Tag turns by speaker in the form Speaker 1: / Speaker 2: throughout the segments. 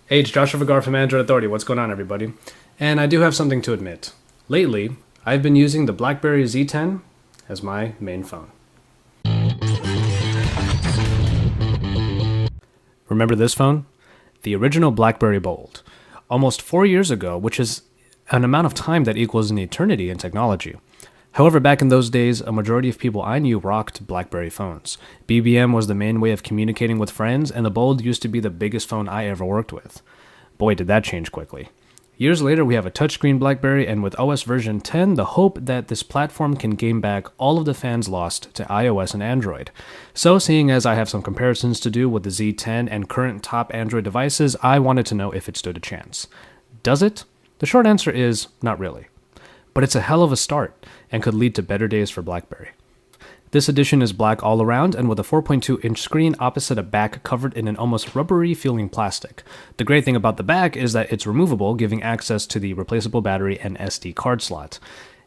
Speaker 1: Hey, it's Joshua Vergara from Android Authority. What's going on, everybody? And I do have something to admit. Lately, I've been using the BlackBerry Z10 as my main phone. Remember this phone? The original BlackBerry Bold. Almost 4 years ago, which is an amount of time that equals an eternity in technology. However, back in those days, a majority of people I knew rocked BlackBerry phones. BBM was the main way of communicating with friends, and the Bold used to be the biggest phone I ever worked with. Boy, did that change quickly. Years later, we have a touchscreen BlackBerry, and with OS version 10, the hope that this platform can gain back all of the fans lost to iOS and Android. So, seeing as I have some comparisons to do with the Z10 and current top Android devices, I wanted to know if it stood a chance. Does it? The short answer is, not really. But it's a hell of a start, and could lead to better days for BlackBerry. This edition is black all around and with a 4.2-inch screen opposite a back covered in an almost rubbery feeling plastic. The great thing about the back is that it's removable, giving access to the replaceable battery and SD card slot.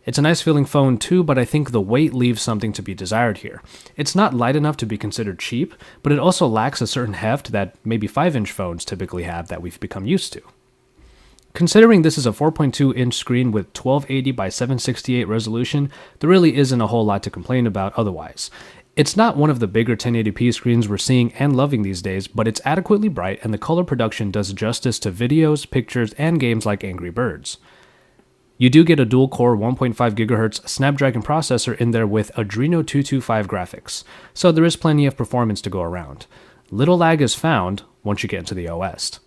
Speaker 1: It's a nice feeling phone too, but I think the weight leaves something to be desired here. It's not light enough to be considered cheap, but it also lacks a certain heft that maybe 5-inch phones typically have that we've become used to. Considering this is a 4.2-inch screen with 1280 by 768 resolution, there really isn't a whole lot to complain about otherwise. It's not one of the bigger 1080p screens we're seeing and loving these days, but it's adequately bright and the color production does justice to videos, pictures, and games like Angry Birds. You do get a dual-core 1.5 GHz Snapdragon processor in there with Adreno 225 graphics, so there is plenty of performance to go around. Little lag is found once you get into the OS.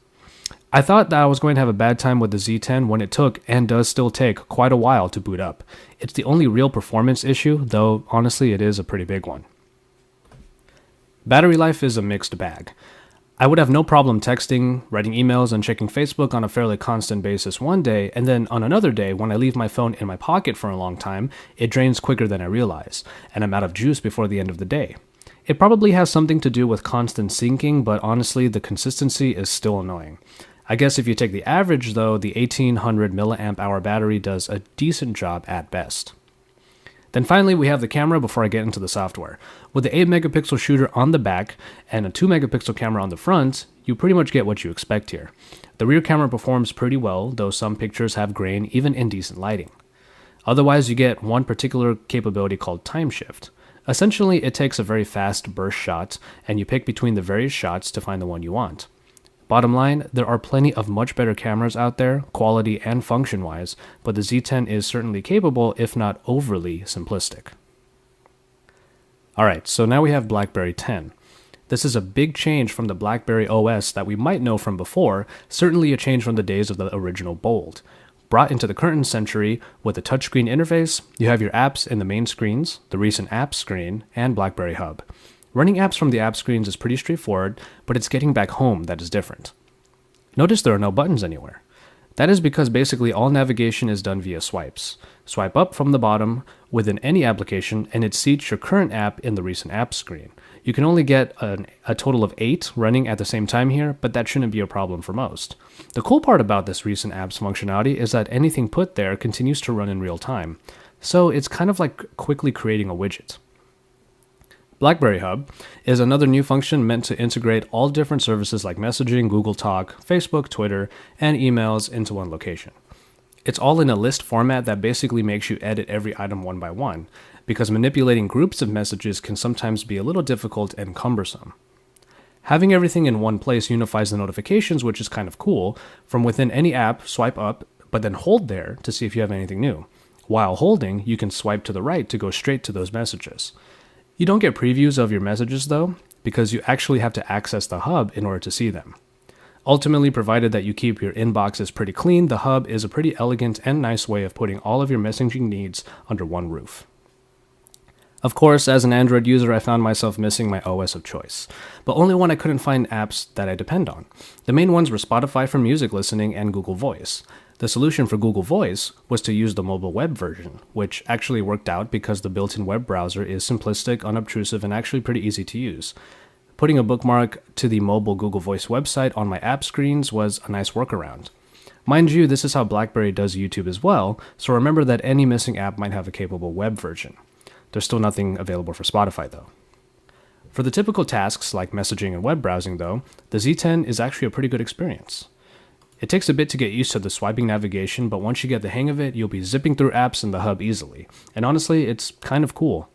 Speaker 1: I thought that I was going to have a bad time with the Z10 when it took, and does still take, quite a while to boot up. It's the only real performance issue, though honestly it is a pretty big one. Battery life is a mixed bag. I would have no problem texting, writing emails, and checking Facebook on a fairly constant basis one day, and then on another day, when I leave my phone in my pocket for a long time, it drains quicker than I realize, and I'm out of juice before the end of the day. It probably has something to do with constant syncing, but honestly, the consistency is still annoying. I guess if you take the average though, the 1800 mAh battery does a decent job at best. Then finally we have the camera before I get into the software. With the 8 megapixel shooter on the back and a 2 megapixel camera on the front, you pretty much get what you expect here. The rear camera performs pretty well, though some pictures have grain even in decent lighting. Otherwise you get one particular capability called time shift. Essentially it takes a very fast burst shot and you pick between the various shots to find the one you want. Bottom line, there are plenty of much better cameras out there, quality and function-wise, but the Z10 is certainly capable, if not overly simplistic. Alright, so now we have BlackBerry 10. This is a big change from the BlackBerry OS that we might know from before, certainly a change from the days of the original Bold. Brought into the current century with a touchscreen interface, you have your apps in the main screens, the recent apps screen, and BlackBerry Hub. Running apps from the app screens is pretty straightforward, but it's getting back home that is different. Notice there are no buttons anywhere. That is because basically all navigation is done via swipes. Swipe up from the bottom within any application and it seats your current app in the recent apps screen. You can only get a total of 8 running at the same time here, but that shouldn't be a problem for most. The cool part about this recent apps functionality is that anything put there continues to run in real time, so it's kind of like quickly creating a widget. BlackBerry Hub is another new function meant to integrate all different services like messaging, Google Talk, Facebook, Twitter, and emails into one location. It's all in a list format that basically makes you edit every item one by one, because manipulating groups of messages can sometimes be a little difficult and cumbersome. Having everything in one place unifies the notifications, which is kind of cool. From within any app, swipe up, but then hold there to see if you have anything new. While holding, you can swipe to the right to go straight to those messages. You don't get previews of your messages though, because you actually have to access the hub in order to see them. Ultimately, provided that you keep your inboxes pretty clean, the hub is a pretty elegant and nice way of putting all of your messaging needs under one roof. Of course, as an Android user, I found myself missing my OS of choice, but only when I couldn't find apps that I depend on. The main ones were Spotify for music listening and Google Voice. The solution for Google Voice was to use the mobile web version, which actually worked out because the built-in web browser is simplistic, unobtrusive, and actually pretty easy to use. Putting a bookmark to the mobile Google Voice website on my app screens was a nice workaround. Mind you, this is how BlackBerry does YouTube as well, so remember that any missing app might have a capable web version. There's still nothing available for Spotify though. For the typical tasks like messaging and web browsing though, the Z10 is actually a pretty good experience. It takes a bit to get used to the swiping navigation, but once you get the hang of it, you'll be zipping through apps in the hub easily. And honestly, it's kind of cool.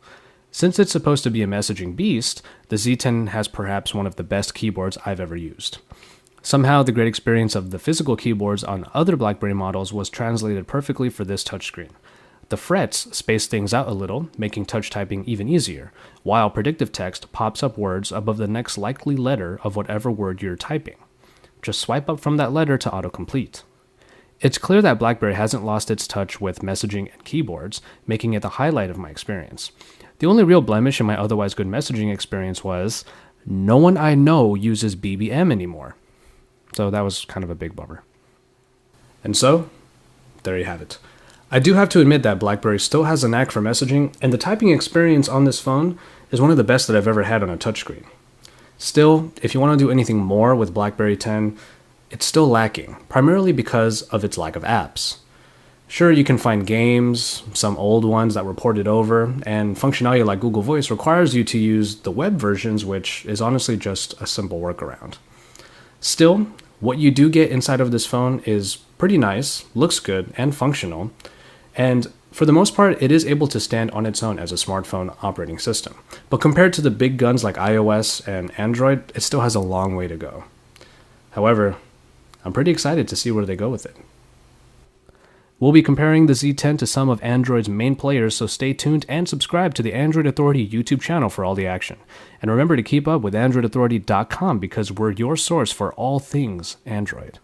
Speaker 1: Since it's supposed to be a messaging beast, the Z10 has perhaps one of the best keyboards I've ever used. Somehow, the great experience of the physical keyboards on other BlackBerry models was translated perfectly for this touchscreen. The frets space things out a little, making touch typing even easier, while predictive text pops up words above the next likely letter of whatever word you're typing. Just swipe up from that letter to autocomplete. It's clear that BlackBerry hasn't lost its touch with messaging and keyboards, making it the highlight of my experience. The only real blemish in my otherwise good messaging experience was no one I know uses BBM anymore. So that was kind of a big bummer. And so, there you have it. I do have to admit that BlackBerry still has a knack for messaging, and the typing experience on this phone is one of the best that I've ever had on a touchscreen. Still, if you want to do anything more with BlackBerry 10, it's still lacking, primarily because of its lack of apps. Sure, you can find games, some old ones that were ported over, and functionality like Google Voice requires you to use the web versions, which is honestly just a simple workaround. Still, what you do get inside of this phone is pretty nice, looks good, and functional, and for the most part, it is able to stand on its own as a smartphone operating system. But compared to the big guns like iOS and Android, it still has a long way to go. However, I'm pretty excited to see where they go with it. We'll be comparing the Z10 to some of Android's main players, so stay tuned and subscribe to the Android Authority YouTube channel for all the action. And remember to keep up with AndroidAuthority.com because we're your source for all things Android.